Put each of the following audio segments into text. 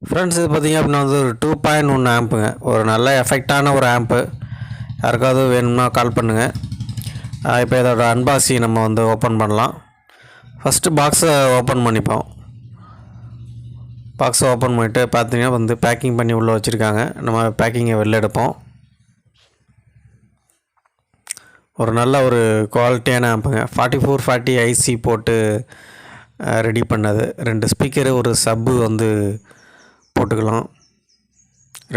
Friends இது பார்த்திங்க அப்படின்னா வந்து ஒரு 2.1 ஆம்புங்க. ஒரு நல்ல எஃபெக்டான ஒரு ஆம்பு. யாருக்காவது வேணும்னா கால் பண்ணுங்கள். இப்போ இதோட அன்பாக்சிங் நம்ம வந்து ஓப்பன் பண்ணலாம். ஃபஸ்ட்டு பாக்ஸை ஓப்பன் பண்ணிப்போம். பாக்ஸை ஓப்பன் பண்ணிவிட்டு பார்த்தீங்கன்னா வந்து பேக்கிங் பண்ணி உள்ளே வச்சுருக்காங்க. நம்ம பேக்கிங்கை வெளில எடுப்போம். ஒரு நல்ல ஒரு குவாலிட்டியான ஆம்புங்க. 4440 ஐசி போட்டு ரெடி பண்ணது. 2 ஸ்பீக்கரு ஒரு சப்பு வந்து போட்டுக்கலாம்.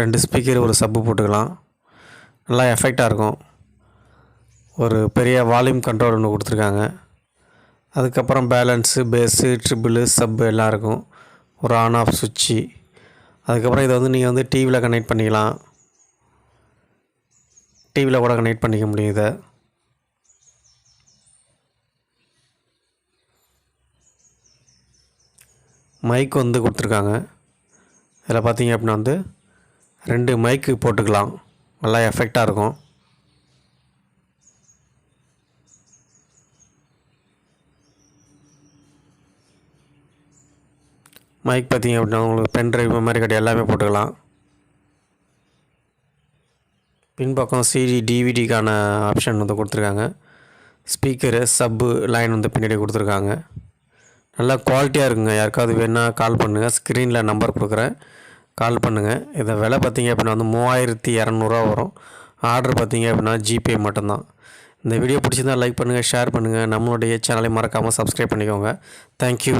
2 ஸ்பீக்கரு ஒரு சப்பு போட்டுக்கலாம். நல்லா எஃபெக்டாக இருக்கும். ஒரு பெரிய வால்யூம் கண்ட்ரோல் ஒன்று கொடுத்துருக்காங்க. அதுக்கப்புறம் பேலன்ஸு, பேஸு, ட்ரிபிளு, சப்பு எல்லாம் இருக்கும். ஒரு ஆன் ஆஃப் சுவிட்சு. அதுக்கப்புறம் இதை வந்து நீங்கள் வந்து டிவியில் கனெக்ட் பண்ணிக்கலாம். டிவியில் கூட கனெக்ட் பண்ணிக்க முடியும். இதை மைக் வந்து கொடுத்துருக்காங்க. இதில் பார்த்தீங்க அப்படின்னா வந்து 2 மைக்கு போட்டுக்கலாம். நல்லா எஃபெக்டாக இருக்கும். மைக் பார்த்தீங்க அப்படின்னா உங்களுக்கு பென் ட்ரைவ் மெமரி கார்டு எல்லாமே போட்டுக்கலாம். பின்பக்கம் சிடி டிவிடிக்கான ஆப்ஷன் வந்து கொடுத்துருக்காங்க. ஸ்பீக்கரு, சப்பு லைன் வந்து பின்னாடி கொடுத்துருக்காங்க. நல்லா குவாலிட்டியாக இருக்குங்க. யாருக்காவது வேணா கால் பண்ணுங்கள். ஸ்க்ரீனில் நம்பர் கொடுக்குறேன், கால் பண்ணுங்கள். இதை விலை பார்த்தீங்க அப்படின்னா வந்து 3200 வரும். ஆர்டர் பார்த்தீங்க அப்படின்னா ஜிபே மட்டும்தான். இந்த வீடியோ பிடிச்சிருந்தால் லைக் பண்ணுங்கள், ஷேர் பண்ணுங்கள். நம்மளுடைய சேனலை மறக்காமல் சப்ஸ்கிரைப் பண்ணிக்கோங்க. தேங்க்யூ.